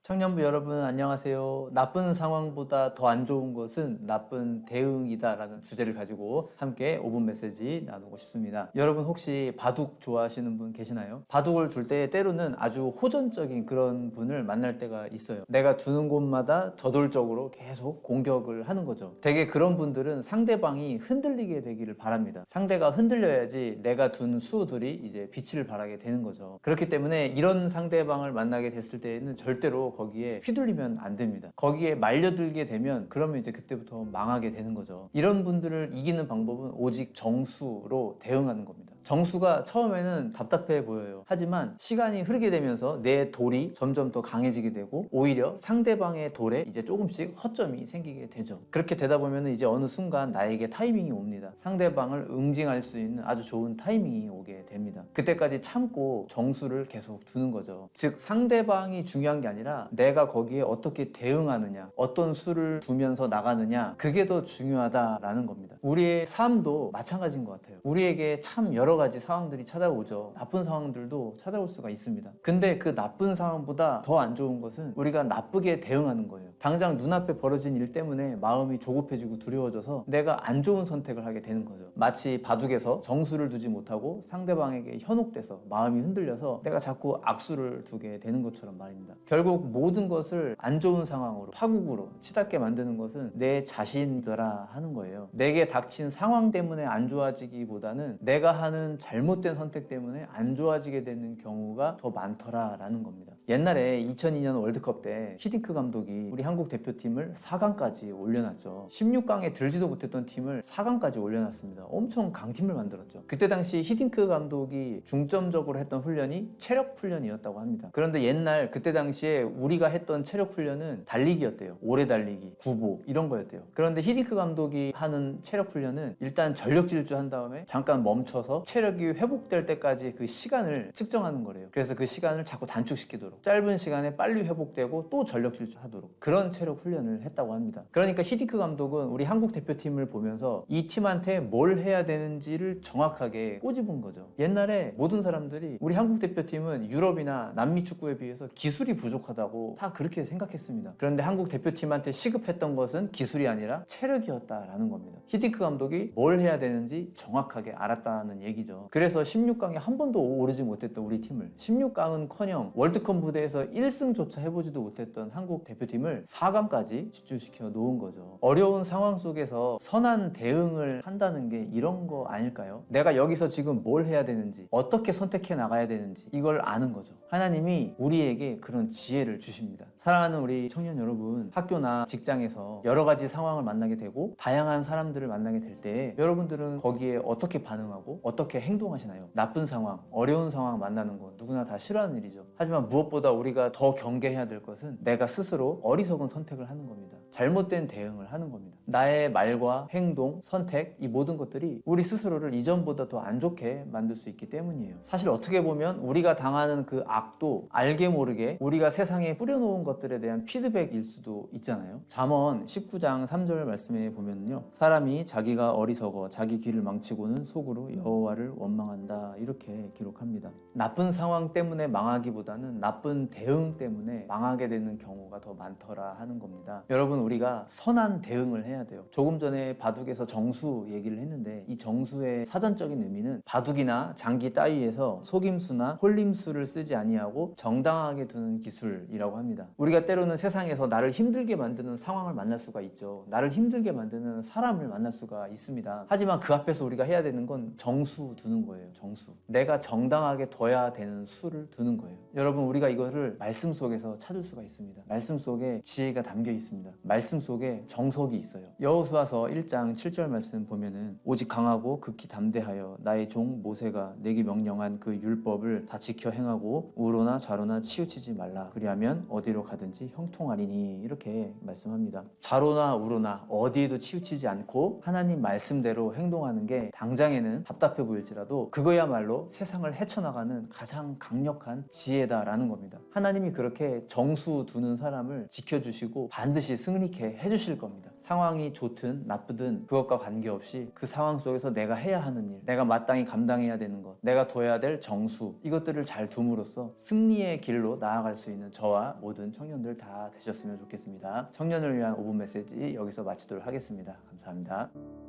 청년부 여러분 안녕하세요. 나쁜 상황보다 더 안 좋은 것은 나쁜 대응이다 라는 주제를 가지고 함께 5분 메시지 나누고 싶습니다. 여러분 혹시 바둑 좋아하시는 분 계시나요? 바둑을 둘 때 때로는 아주 호전적인 그런 분을 만날 때가 있어요. 내가 두는 곳마다 저돌적으로 계속 공격을 하는 거죠. 되게 그런 분들은 상대방이 흔들리게 되기를 바랍니다. 상대가 흔들려야지 내가 둔 수들이 이제 빛을 발하게 되는 거죠. 그렇기 때문에 이런 상대방을 만나게 됐을 때에는 절대로 거기에 휘둘리면 안 됩니다. 거기에 말려들게 되면 그러면 이제 그때부터 망하게 되는 거죠. 이런 분들을 이기는 방법은 오직 정수로 대응하는 겁니다. 정수가 처음에는 답답해 보여요. 하지만 시간이 흐르게 되면서 내 돌이 점점 더 강해지게 되고 오히려 상대방의 돌에 이제 조금씩 허점이 생기게 되죠. 그렇게 되다 보면 이제 어느 순간 나에게 타이밍이 옵니다. 상대방을 응징할 수 있는 아주 좋은 타이밍이 오게 됩니다. 그때까지 참고 정수를 계속 두는 거죠. 즉 상대방이 중요한 게 아니라 내가 거기에 어떻게 대응하느냐, 어떤 수를 두면서 나가느냐, 그게 더 중요하다라는 겁니다. 우리의 삶도 마찬가지인 것 같아요. 우리에게 참 여러 가지 상황들이 찾아오죠. 나쁜 상황들도 찾아올 수가 있습니다. 근데 그 나쁜 상황보다 더 안 좋은 것은 우리가 나쁘게 대응하는 거예요. 당장 눈앞에 벌어진 일 때문에 마음이 조급해지고 두려워져서 내가 안 좋은 선택을 하게 되는 거죠. 마치 바둑에서 정수를 두지 못하고 상대방에게 현혹돼서 마음이 흔들려서 내가 자꾸 악수를 두게 되는 것처럼 말입니다. 결국 모든 것을 안 좋은 상황으로 파국으로 치닫게 만드는 것은 내 자신이더라 하는 거예요. 내게 닥친 상황 때문에 안 좋아지기보다는 내가 하는 잘못된 선택 때문에 안 좋아지게 되는 경우가 더 많더라라는 겁니다. 옛날에 2002년 월드컵 때 히딩크 감독이 우리 한국 대표팀을 4강까지 올려놨죠. 16강에 들지도 못했던 팀을 4강까지 올려놨습니다. 엄청 강팀을 만들었죠. 그때 당시 히딩크 감독이 중점적으로 했던 훈련이 체력 훈련이었다고 합니다. 그런데 옛날 그때 당시에 우리가 했던 체력 훈련은 달리기였대요. 오래 달리기, 구보 이런 거였대요. 그런데 히딩크 감독이 하는 체력 훈련은 일단 전력 질주한 다음에 잠깐 멈춰서 체력이 회복될 때까지 그 시간을 측정하는 거래요. 그래서 그 시간을 자꾸 단축시키도록 짧은 시간에 빨리 회복되고 또 전력 질주하도록 그런 체력 훈련을 했다고 합니다. 그러니까 히딩크 감독은 우리 한국 대표팀을 보면서 이 팀한테 뭘 해야 되는지를 정확하게 꼬집은 거죠. 옛날에 모든 사람들이 우리 한국 대표팀은 유럽이나 남미 축구에 비해서 기술이 부족하다고 다 그렇게 생각했습니다. 그런데 한국 대표팀한테 시급했던 것은 기술이 아니라 체력이었다라는 겁니다. 히딩크 감독이 뭘 해야 되는지 정확하게 알았다는 얘기죠. 그래서 16강에 한 번도 오르지 못했던 우리 팀을 16강은커녕 월드컵 무대에서 1승조차 해보지도 못했던 한국 대표팀을 4강까지 진출시켜 놓은 거죠. 어려운 상황 속에서 선한 대응을 한다는 게 이런 거 아닐까요? 내가 여기서 지금 뭘 해야 되는지, 어떻게 선택해 나가야 되는지 이걸 아는 거죠. 하나님이 우리에게 그런 지혜를 주십니다. 사랑하는 우리 청년 여러분, 학교나 직장에서 여러 가지 상황을 만나게 되고 다양한 사람들을 만나게 될 때 여러분들은 거기에 어떻게 반응하고 어떻게 행동하시나요? 나쁜 상황, 어려운 상황 만나는 거 누구나 다 싫어하는 일이죠. 하지만 무엇보다 우리가 더 경계해야 될 것은 내가 스스로 어리석은 선택을 하는 겁니다. 잘못된 대응을 하는 겁니다. 나의 말과 행동, 선택 이 모든 것들이 우리 스스로를 이전보다 더 안 좋게 만들 수 있기 때문이에요. 사실 어떻게 보면 우리가 당하는 그 악도 알게 모르게 우리가 세상에 뿌려놓은 것들에 대한 피드백일 수도 있잖아요. 잠언 19장 3절 말씀에 보면요, 사람이 자기가 어리석어 자기 길을 망치고는 속으로 여호와를 원망한다 이렇게 기록합니다. 나쁜 상황 때문에 망하기보다는 나쁜 대응 때문에 망하게 되는 경우가 더 많더라 하는 겁니다. 여러분, 우리가 선한 대응을 해야 돼요. 조금 전에 바둑에서 정수 얘기를 했는데 이 정수의 사전적인 의미는 바둑이나 장기 따위에서 속임수나 홀림수를 쓰지 아니하고 정당하게 두는 기술이라고 합니다. 우리가 때로는 세상에서 나를 힘들게 만드는 상황을 만날 수가 있죠. 나를 힘들게 만드는 사람을 만날 수가 있습니다. 하지만 그 앞에서 우리가 해야 되는 건 정수 두는 거예요. 정수. 내가 정당하게 둬야 되는 수를 두는 거예요. 여러분, 우리가 이거를 말씀 속에서 찾을 수가 있습니다. 말씀 속에 지혜가 담겨 있습니다. 말씀 속에 정석이 있어요. 여호수아서 1장 7절 말씀 보면은 오직 강하고 극히 담대하여 나의 종 모세가 내게 명령한 그 율법을 다 지켜 행하고 우로나 좌로나 치우치지 말라. 그리하면 어디로 가든지 형통하리니 이렇게 말씀합니다. 좌로나 우로나 어디에도 치우치지 않고 하나님 말씀대로 행동하는 게 당장에는 답답해 보일지라도 그거야말로 세상을 헤쳐나가는 가장 강력한 지혜다라는 겁니다. 겁니다. 하나님이 그렇게 정수 두는 사람을 지켜주시고 반드시 승리케 해주실 겁니다. 상황이 좋든 나쁘든 그것과 관계없이 그 상황 속에서 내가 해야 하는 일, 내가 마땅히 감당해야 되는 것, 내가 둬야 될 정수, 이것들을 잘 둠으로써 승리의 길로 나아갈 수 있는 저와 모든 청년들 다 되셨으면 좋겠습니다. 청년을 위한 5분 메시지 여기서 마치도록 하겠습니다. 감사합니다.